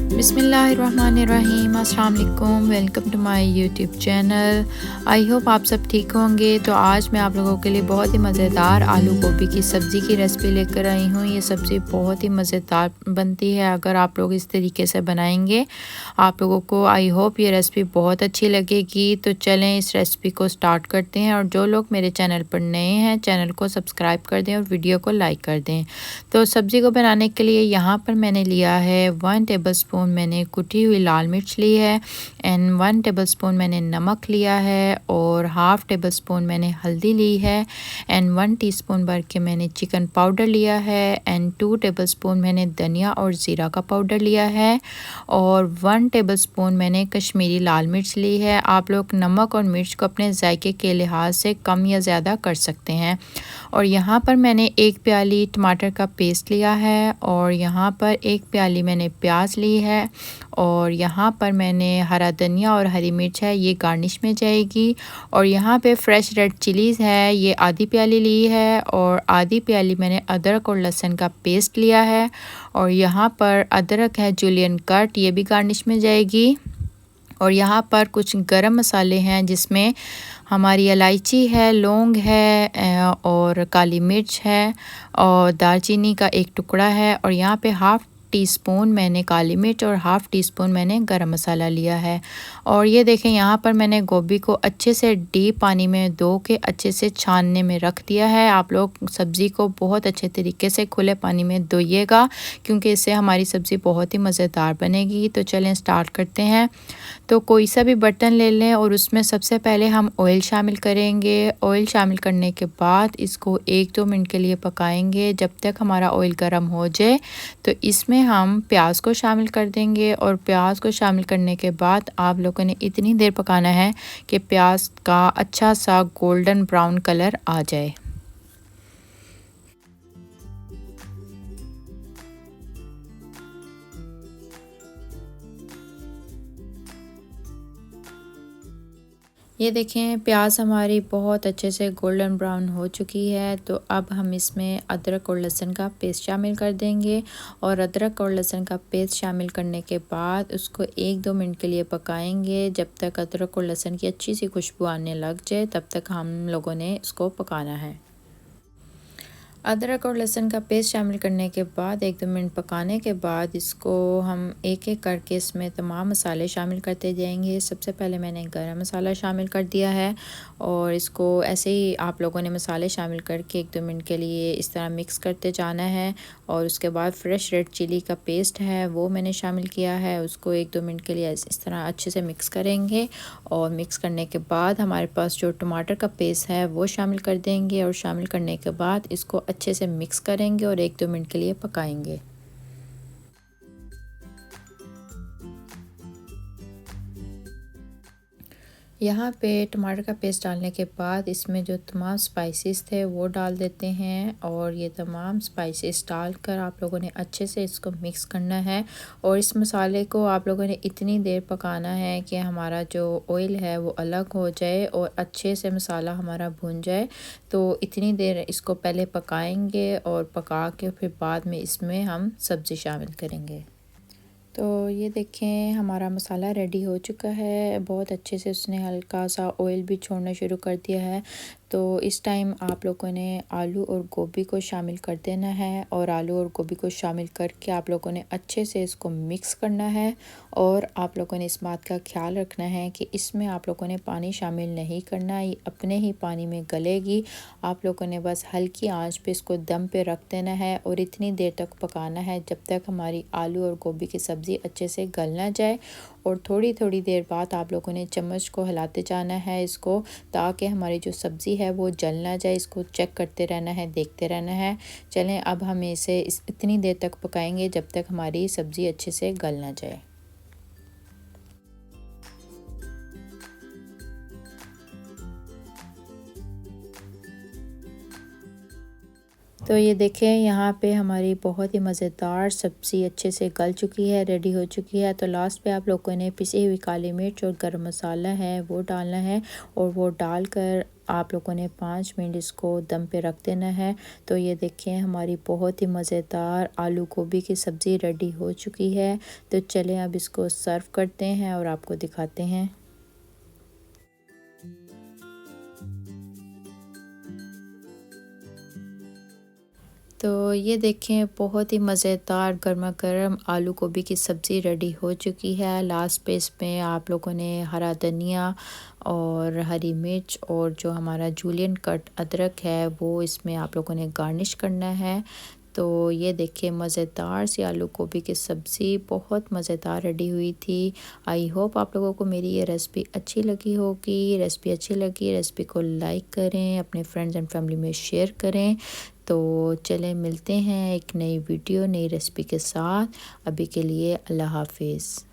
बिस्मिल्लाहिर्रहमानिर्रहीम, अस्सलाम वालेकुम। Welcome to my YouTube channel. I hope आप सब ठीक होंगे। तो आज मैं आप लोगों के लिए बहुत ही मज़ेदार आलू गोभी की सब्ज़ी की रेसिपी लेकर आई हूँ। ये सब्ज़ी बहुत ही मज़ेदार बनती है अगर आप लोग इस तरीके से बनाएंगे। आप लोगों को आई होप ये रेसिपी बहुत अच्छी लगेगी। तो चलें इस रेसिपी को स्टार्ट करते हैं। और जो लोग मेरे चैनल पर नए हैं, चैनल को सब्सक्राइब कर दें और वीडियो को लाइक कर दें। तो सब्ज़ी को बनाने के लिए यहाँ पर मैंने लिया है 1 टेबलस्पून मैंने कुटी हुई लाल मिर्च ली है, एंड 1 टेबलस्पून मैंने नमक लिया है, और हाफ़ टेबलस्पून मैंने हल्दी ली है, एंड 1 टीस्पून भर के मैंने चिकन पाउडर लिया है, एंड 2 टेबलस्पून मैंने धनिया और ज़ीरा का पाउडर लिया है, और 1 टेबलस्पून मैंने कश्मीरी लाल मिर्च ली है। आप लोग नमक और मिर्च को अपने जायके के लिहाज से कम या ज़्यादा कर सकते हैं। और यहाँ पर मैंने 1 प्याली टमाटर का पेस्ट लिया है, और यहाँ पर 1 प्याली मैंने प्याज ली है, और यहाँ पर मैंने हरा धनिया और हरी मिर्च है, ये गार्निश में जाएगी। और यहाँ पे फ्रेश रेड चिलीज़ है, ये आधी प्याली ली है, और आधी प्याली मैंने अदरक और लहसुन का पेस्ट लिया है, और यहाँ पर अदरक है जुलियन कट, ये भी गार्निश में जाएगी। और यहाँ पर कुछ गरम मसाले हैं जिसमें हमारी इलायची है, लौंग है, और काली मिर्च है, और दालचीनी का एक टुकड़ा है, और यहाँ पे हाफ़ टीस्पून मैंने काली मिर्च और हाफ़ टीस्पून मैंने गरम मसाला लिया है। और ये देखें यहाँ पर मैंने गोभी को अच्छे से डीप पानी में धो के अच्छे से छानने में रख दिया है। आप लोग सब्ज़ी को बहुत अच्छे तरीके से खुले पानी में धोइएगा, क्योंकि इससे हमारी सब्ज़ी बहुत ही मज़ेदार बनेगी। तो चलें स्टार्ट करते हैं। तो कोई सा भी बर्तन ले लें और उसमें सबसे पहले हम ऑयल शामिल करेंगे। ऑयल शामिल करने के बाद इसको 1-2 मिनट के लिए पकाएंगे जब तक हमारा ऑयल गर्म हो जाए। तो इसमें हम प्याज को शामिल कर देंगे, और प्याज को शामिल करने के बाद आप लोगों ने इतनी देर पकाना है कि प्याज का अच्छा सा गोल्डन ब्राउन कलर आ जाए। ये देखें प्याज हमारी बहुत अच्छे से गोल्डन ब्राउन हो चुकी है। तो अब हम इसमें अदरक और लहसुन का पेस्ट शामिल कर देंगे, और अदरक और लहसुन का पेस्ट शामिल करने के बाद उसको 1-2 मिनट के लिए पकाएंगे। जब तक अदरक और लहसुन की अच्छी सी खुशबू आने लग जाए तब तक हम लोगों ने इसको पकाना है। अदरक और लहसुन का पेस्ट शामिल करने के बाद 1-2 मिनट पकाने के बाद इसको हम एक एक करके इसमें तमाम मसाले शामिल करते जाएंगे। सबसे पहले मैंने गरम मसाला शामिल कर दिया है, और इसको ऐसे ही आप लोगों ने मसाले शामिल करके 1-2 मिनट के लिए इस तरह मिक्स करते जाना है। और उसके बाद फ्रेश रेड चिली का पेस्ट है वो मैंने शामिल किया है, उसको 1-2 मिनट के लिए इस तरह अच्छे से मिक्स करेंगे। और मिक्स करने के बाद हमारे पास जो टमाटर का पेस्ट है वो शामिल कर देंगे, और शामिल करने के बाद इसको अच्छे से मिक्स करेंगे और 1-2 मिनट के लिए पकाएंगे। यहाँ पे टमाटर का पेस्ट डालने के बाद इसमें जो तमाम स्पाइसेस थे वो डाल देते हैं, और ये तमाम स्पाइसेस डालकर आप लोगों ने अच्छे से इसको मिक्स करना है। और इस मसाले को आप लोगों ने इतनी देर पकाना है कि हमारा जो ऑयल है वो अलग हो जाए और अच्छे से मसाला हमारा भुन जाए। तो इतनी देर इसको पहले पकाएंगे, और पका के फिर बाद में इसमें हम सब्ज़ी शामिल करेंगे। तो ये देखें हमारा मसाला रेडी हो चुका है। बहुत अच्छे से उसने हल्का सा ऑयल भी छोड़ना शुरू कर दिया है। तो इस टाइम आप लोगों ने आलू और गोभी को शामिल कर देना है, और आलू और गोभी को शामिल करके आप लोगों ने अच्छे से इसको मिक्स करना है। और आप लोगों ने इस बात का ख्याल रखना है कि इसमें आप लोगों ने पानी शामिल नहीं करना, ये अपने ही पानी में गलेगी। आप लोगों ने बस हल्की आंच पे इसको दम पे रख देना है, और इतनी देर तक पकाना है जब तक हमारी आलू और गोभी की सब्ज़ी अच्छे से गल ना जाए। और थोड़ी थोड़ी देर बाद आप लोगों ने चम्मच को हिलाते जाना है इसको, ताकि हमारी जो सब्ज़ी है वो जल ना जाए। इसको चेक करते रहना है, देखते रहना है। चलें अब हम इसे इतनी देर तक पकाएंगे जब तक हमारी सब्ज़ी अच्छे से गल ना जाए। तो ये देखें यहाँ पे हमारी बहुत ही मज़ेदार सब्ज़ी अच्छे से गल चुकी है, रेडी हो चुकी है। तो लास्ट पे आप लोगों ने पिसी हुई काली मिर्च और गरम मसाला है वो डालना है, और वो डालकर आप लोगों ने 5 मिनट इसको दम पे रख देना है। तो ये देखें हमारी बहुत ही मज़ेदार आलू गोभी की सब्ज़ी रेडी हो चुकी है। तो चलें अब इसको सर्व करते हैं और आपको दिखाते हैं। तो ये देखें बहुत ही मज़ेदार गर्मा गर्म आलू गोभी की सब्ज़ी रेडी हो चुकी है। लास्ट पे इसमें आप लोगों ने हरा धनिया और हरी मिर्च और जो हमारा जूलियन कट अदरक है वो इसमें आप लोगों ने गार्निश करना है। तो ये देखिए मज़ेदार सी आलू गोभी की सब्ज़ी बहुत मज़ेदार रेडी हुई थी। आई होप आप लोगों को मेरी ये रेसिपी अच्छी लगी होगी। रेसिपी अच्छी लगी रेसिपी को लाइक करें, अपने फ्रेंड्स एंड फैमिली में शेयर करें। तो चलें मिलते हैं एक नई वीडियो नई रेसिपी के साथ। अभी के लिए अल्लाह हाफिज़।